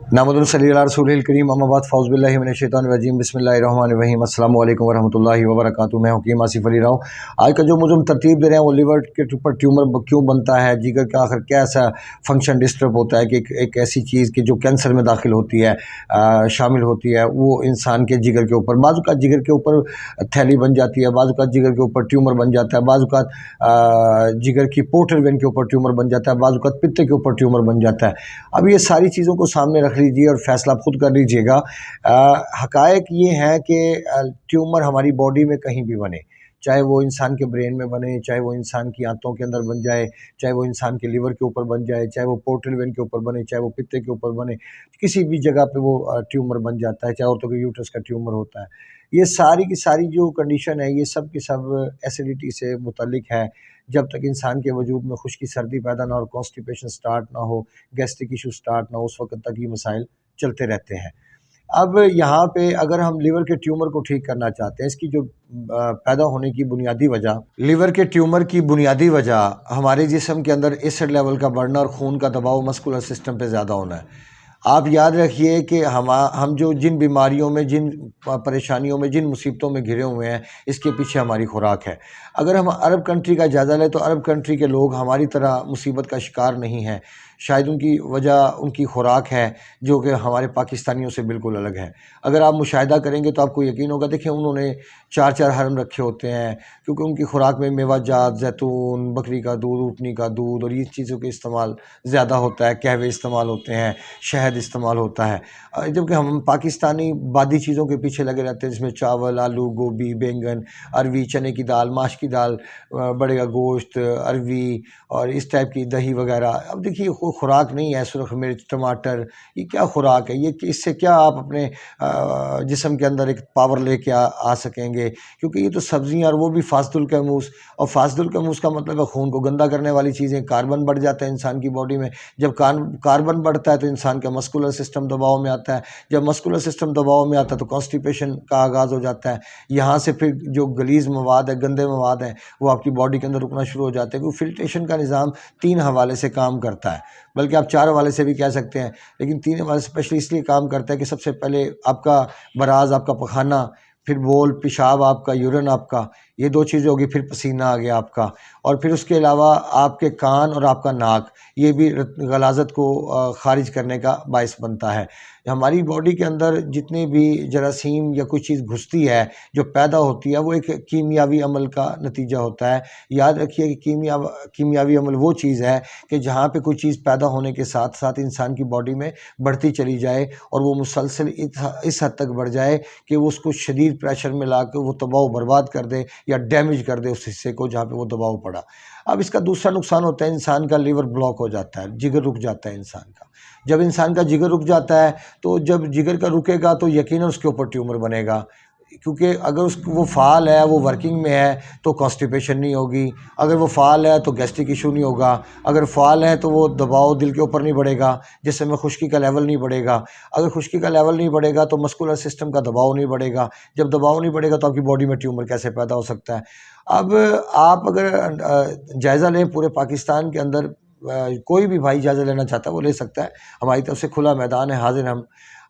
नामुदुन सल्ली अला रसूलिल करीम अम्मा बाद फ़ौज़ु बिल्लाहि मिनश शैतानिर रजीम बिस्मिल्लाहिर्रहमानिर्रहीम अस्सलामु अलैकुम वरहमतुल्लाहि वबरकातुहू। मैं हकीम आसिफ अली राव। आज का जो मुझे तरतीब दे रहे हैं वो लिवर के ऊपर ट्यूमर क्यों बनता है, जिगर का आखिर क्या ऐसा फंक्शन डिस्टर्ब होता है कि एक ऐसी चीज़ की जो कैंसर में दाखिल होती है, शामिल होती है, वो इंसान के जिगर के ऊपर बाज़ औक़ात जिगर के ऊपर थैली बन जाती है, बाज़ औक़ात जिगर के ऊपर ट्यूमर बन जाता है, बाज़ औक़ात जिगर की पोर्टल वेन के ऊपर ट्यूमर बन जाता है, बाज़ औक़ात पित्ते के ऊपर ट्यूमर बन जाता है। अब ये सारी चीज़ों को सामने रख लीजिए और फैसला आप खुद कर लीजिएगा। हक़ाइक़ ये है कि ट्यूमर हमारी बॉडी में कहीं भी बने, चाहे वो इंसान के ब्रेन में बने, चाहे वो इंसान की आंतों के अंदर बन जाए, चाहे वो इंसान के लिवर के ऊपर बन जाए, चाहे वो पोर्टल वेन के ऊपर बने, चाहे वो पित्ते के ऊपर बने, किसी भी जगह पे वो ट्यूमर बन जाता है, चाहे औरतों के यूट्रस का ट्यूमर होता है। ये सारी की सारी जो कंडीशन है, ये सब की सब एसिडिटी से मुतल्लिक है। जब तक इंसान के वजूद में खुश्की सर्दी पैदा ना हो, कॉन्स्टिपेशन स्टार्ट ना हो, गैस्ट्रिक इशू स्टार्ट ना हो, उस वक्त तक ये मसाइल चलते रहते हैं। अब यहाँ पे अगर हम लिवर के ट्यूमर को ठीक करना चाहते हैं, इसकी जो पैदा होने की बुनियादी वजह, लिवर के ट्यूमर की बुनियादी वजह हमारे जिस्म के अंदर एसिड लेवल का बढ़ना और खून का दबाव मस्कुलर सिस्टम पे ज़्यादा होना है। आप याद रखिए कि हम जो जिन बीमारियों में, जिन परेशानियों में, जिन मुसीबतों में घिरे हुए हैं, इसके पीछे हमारी खुराक है। अगर हम अरब कंट्री का जायज़ा लें तो अरब कंट्री के लोग हमारी तरह मुसीबत का शिकार नहीं हैं। शायद उनकी वजह उनकी खुराक है, जो कि हमारे पाकिस्तानियों से बिल्कुल अलग है। अगर आप मुशाहिदा करेंगे तो आपको यकीन होगा। देखिए, उन्होंने 4-4 हरम रखे होते हैं, क्योंकि उनकी खुराक में मेवाजात, जैतून, बकरी का दूध, ऊँटनी का दूध और ये चीज़ों के इस्तेमाल ज़्यादा होता है। कहवे इस्तेमाल होते हैं, शहद इस्तेमाल होता है। जबकि हम पाकिस्तानी बादी चीज़ों के पीछे लगे रहते हैं, जिसमें चावल, आलू, गोभी, बैंगन, अरवी, चने की दाल, माश की दाल, बड़े का गोश्त, अरवी और इस टाइप की दही वगैरह। अब देखिए, खुराक नहीं है सुरख मिर्च, टमाटर, ये क्या खुराक है? ये इससे क्या आप अपने जिस्म के अंदर एक पावर लेके आ सकेंगे? क्योंकि ये तो सब्ज़ियाँ, और वो भी फासदुल कैमूस, और फासदुल कैमूस का मतलब है खून को गंदा करने वाली चीज़ें। कार्बन बढ़ जाता है इंसान की बॉडी में। जब कार्बन बढ़ता है तो इंसान का मस्कुलर सिस्टम दबाव में आता है। जब मस्कुलर सिस्टम दबाव में आता है तो कॉन्स्टिपेशन का आगाज़ हो जाता है। यहाँ से फिर जो गलीज़ मवाद है, गंदे मवाद हैं, वो आपकी बॉडी के अंदर रुकना शुरू हो जाते हैं। क्योंकि फिल्ट्रेशन का निज़ाम 3 हवाले से काम करता है, बल्कि आप 4 हवाले से भी कह सकते हैं, लेकिन 3 हवाले स्पेशली इसलिए काम करता है कि सबसे पहले आपका बराज, आपका पखाना, फिर बोल, पेशाब आपका, यूरिन आपका, ये 2 चीज़ें होगी। फिर पसीना आ गया आपका, और फिर उसके अलावा आपके कान और आपका नाक, ये भी गलाज़त को ख़ारिज करने का बाइस बनता है। हमारी बॉडी के अंदर जितने भी जरासीम या कोई चीज़ घुसती है, जो पैदा होती है, वो एक कीमियावी अमल का नतीजा होता है। याद रखिए कि कीमियावी अमल वो चीज़ है कि जहाँ पे कोई चीज़ पैदा होने के साथ साथ इंसान की बॉडी में बढ़ती चली जाए, और वो मुसलसल इस हद तक बढ़ जाए कि वो उसको शदीद प्रेशर में ला के वो तबाह बर्बाद कर दे या डैमेज कर दे उस हिस्से को जहाँ पे वो दबाव पड़ा। अब इसका दूसरा नुकसान होता है, इंसान का लिवर ब्लॉक हो जाता है, जिगर रुक जाता है इंसान का। जब इंसान का जिगर रुक जाता है, तो जब जिगर का रुकेगा तो यकीनन उसके ऊपर ट्यूमर बनेगा। क्योंकि अगर वो फ़ाल है, वो वर्किंग में है, तो कॉन्स्टिपेशन नहीं होगी। अगर वो फ़ाल है तो गैस्ट्रिक इशू नहीं होगा। अगर फ़ाल है तो वो दबाव दिल के ऊपर नहीं बढ़ेगा, जिसमें खुश्की का लेवल नहीं बढ़ेगा। अगर खुश्की का लेवल नहीं बढ़ेगा तो मस्कुलर सिस्टम का दबाव नहीं बढ़ेगा। जब दबाव नहीं बढ़ेगा तो आपकी बॉडी में ट्यूमर कैसे पैदा हो सकता है? अब आप अगर जायज़ा लें पूरे पाकिस्तान के अंदर, कोई भी भाई जायज़ा लेना चाहता है वो ले सकता है, हमारी तरफ से खुला मैदान है, हाजिर हम।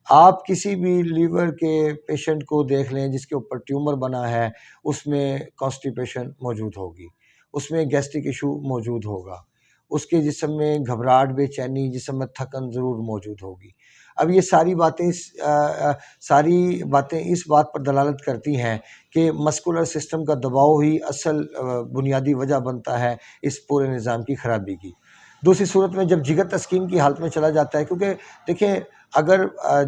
आप किसी भी लीवर के पेशेंट को देख लें जिसके ऊपर ट्यूमर बना है, उसमें कॉन्स्टिपेशन मौजूद होगी, उसमें गैस्ट्रिक इशू मौजूद होगा, उसके जिस्म में घबराहट, बेचैनी, जिस्म में थकन ज़रूर मौजूद होगी। अब ये सारी बातें इस बात पर दलालत करती हैं कि मस्कुलर सिस्टम का दबाव ही असल बुनियादी वजह बनता है इस पूरे निज़ाम की ख़राबी की। दूसरी सूरत में जब जिगर तस्कीन की हालत में चला जाता है, क्योंकि देखिए, अगर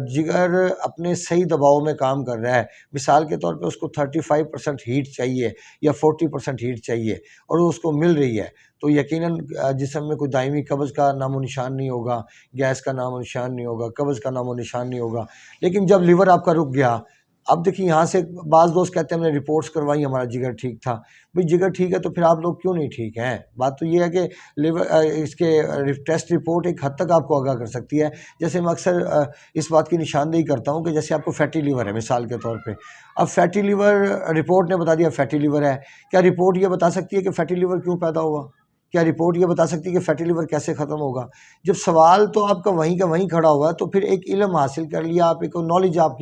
जिगर अपने सही दबाव में काम कर रहा है, मिसाल के तौर पे उसको 35% हीट चाहिए या 40% हीट चाहिए, और वो उसको मिल रही है, तो यकीनन जिस्म में कोई दायमी कब्ज़ का नामो निशान नहीं होगा, गैस का नामो निशान नहीं होगा, कब्ज़ का नामो निशान नहीं होगा। लेकिन जब लिवर आपका रुक गया, अब देखिए, यहाँ से बाज़ दोस्त कहते हैं हमने रिपोर्ट्स करवाई, हमारा जिगर ठीक था। भाई, जिगर ठीक है तो फिर आप लोग क्यों नहीं ठीक हैं? बात तो ये है कि लिवर इसके टेस्ट रिपोर्ट एक हद तक आपको आगाह कर सकती है। जैसे मैं अक्सर इस बात की निशानदेही करता हूँ कि जैसे आपको फैटी लिवर है मिसाल के तौर पे, अब फैटी लिवर रिपोर्ट ने बता दिया फैटी लिवर है, क्या रिपोर्ट ये बता सकती है कि फैटी लिवर क्यों पैदा हुआ? کیا رپورٹ یہ بتا سکتی ہے کہ فیٹی لیور کیسے ختم ہوگا؟ جب سوال تو آپ کا وہیں کا وہیں کھڑا ہوا ہے تو پھر ایک علم حاصل کر لیا آپ، ایک نالج آپ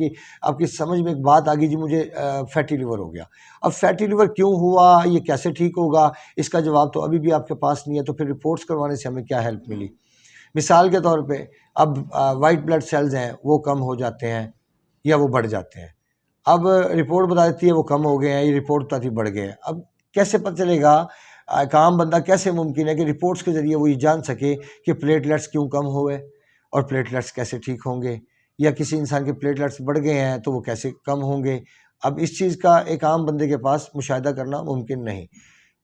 کی سمجھ میں ایک بات آ گئی جی مجھے فیٹی لیور ہو گیا۔ اب فیٹی لیور کیوں ہوا، یہ کیسے ٹھیک ہوگا، اس کا جواب تو ابھی بھی آپ کے پاس نہیں ہے، تو پھر رپورٹس کروانے سے ہمیں کیا ہیلپ ملی؟ مثال کے طور پہ اب وائٹ بلڈ سیلز ہیں وہ کم ہو جاتے ہیں یا وہ بڑھ جاتے ہیں، اب رپورٹ بتا دیتی ہے وہ کم ہو گئے ہیں، یہ رپورٹ بتاتی بڑھ گئے ہیں۔ اب کیسے پتہ چلے گا، ایک عام بندہ کیسے ممکن ہے کہ رپورٹس کے ذریعے وہ یہ جان سکے کہ پلیٹلیٹس کیوں کم ہوئے اور پلیٹلیٹس کیسے ٹھیک ہوں گے، یا کسی انسان کے پلیٹلیٹس بڑھ گئے ہیں تو وہ کیسے کم ہوں گے؟ اب اس چیز کا ایک عام بندے کے پاس مشاہدہ کرنا ممکن نہیں۔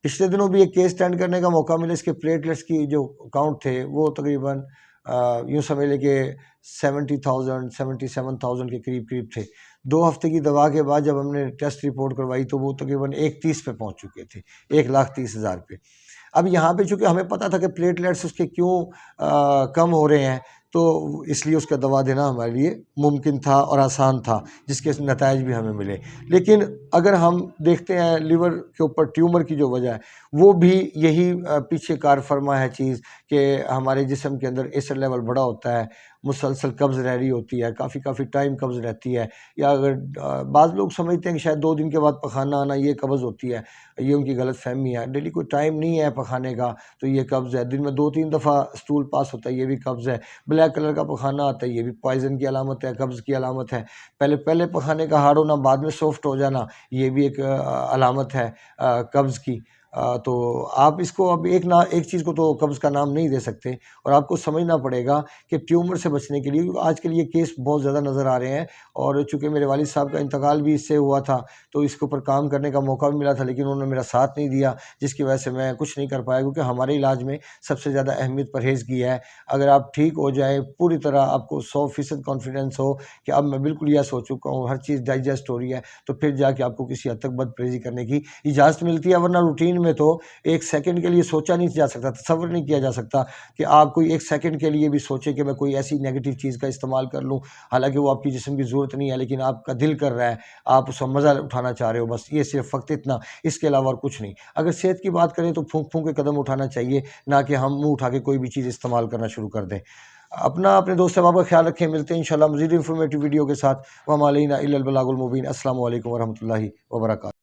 پچھلے دنوں بھی ایک کیس اسٹینڈ کرنے کا موقع ملا، اس کے پلیٹلیٹس کی جو کاؤنٹ تھے وہ تقریباً یوں سمجھ لیں کہ 70,000 77,000 کے قریب تھے۔ 2 ہفتے کی دوا کے بعد جب ہم نے ٹیسٹ رپورٹ کروائی تو وہ تقریباً 130 پہ پہنچ چکے تھے، 1,30,000 پہ۔ اب یہاں پہ چونکہ ہمیں پتہ تھا کہ پلیٹلیٹس اس کے کیوں کم ہو رہے ہیں، تو اس لیے اس کا دوا دینا ہمارے لیے ممکن تھا اور آسان تھا، جس کے نتائج بھی ہمیں ملے۔ لیکن اگر ہم دیکھتے ہیں لیور کے اوپر ٹیومر کی جو وجہ ہے وہ بھی یہی پیچھے کار فرما ہے چیز کہ ہمارے جسم کے اندر ایسڈ لیول بڑا ہوتا ہے، مسلسل قبض رہ رہی ہوتی ہے، کافی ٹائم قبض رہتی ہے، یا اگر بعض لوگ سمجھتے ہیں کہ شاید 2 دن کے بعد پخانہ آنا یہ قبض ہوتی ہے، یہ ان کی غلط فہمی ہے۔ ڈیلی کوئی ٹائم نہیں ہے پخانے کا تو یہ قبض ہے، دن میں 2-3 دفعہ سٹول پاس ہوتا ہے یہ بھی قبض ہے، بلیک کلر کا پخانہ آتا ہے یہ بھی پوائزن کی علامت ہے، قبض کی علامت ہے، پہلے پخانے کا ہارڈ ہونا بعد میں سافٹ ہو جانا یہ بھی ایک علامت ہے قبض کی۔ تو آپ اس کو اب ایک چیز کو تو قبض کا نام نہیں دے سکتے، اور آپ کو سمجھنا پڑے گا کہ ٹیومر سے بچنے کے لیے آج کل یہ کیس بہت زیادہ نظر آ رہے ہیں، اور چونکہ میرے والد صاحب کا انتقال بھی اس سے ہوا تھا تو اس کے اوپر کام کرنے کا موقع بھی ملا تھا، لیکن انہوں نے میرا ساتھ نہیں دیا، جس کی وجہ سے میں کچھ نہیں کر پایا، کیونکہ ہمارے علاج میں سب سے زیادہ اہمیت پرہیز کی ہے۔ اگر آپ ٹھیک ہو جائیں پوری طرح، آپ کو 100% کانفیڈنس ہو کہ اب میں بالکل یہ سو چکا ہوں، ہر چیز ڈائجسٹ ہو رہی ہے، تو پھر جا کے آپ کو کسی حد تک بد پرہیزی کرنے کی اجازت ملتی ہے، ورنہ روٹین میں تو ایک سیکنڈ کے لیے سوچا نہیں جا سکتا، تصور نہیں کیا جا سکتا کہ آپ کوئی ایک سیکنڈ کے لیے بھی سوچے کہ میں کوئی ایسی نیگیٹو چیز کا استعمال کر لوں، حالانکہ وہ آپ کی جسم کی ضرورت نہیں ہے، لیکن آپ کا دل کر رہا ہے، آپ اس کا مزہ اٹھانا چاہ رہے ہو، بس یہ صرف فقط اتنا، اس کے علاوہ اور کچھ نہیں۔ اگر صحت کی بات کریں تو پھونک کے قدم اٹھانا چاہیے، نہ کہ ہم منہ اٹھا کے کوئی بھی چیز استعمال کرنا شروع کر دیں۔ اپنے دوست احباب کا خیال رکھیں، ملتے ہیں انشاءاللہ مزید انفارمیٹیو ویڈیو کے ساتھ۔ وما علینا الا البلاغ المبین۔ السلام علیکم ورحمۃ اللہ وبرکاتہ۔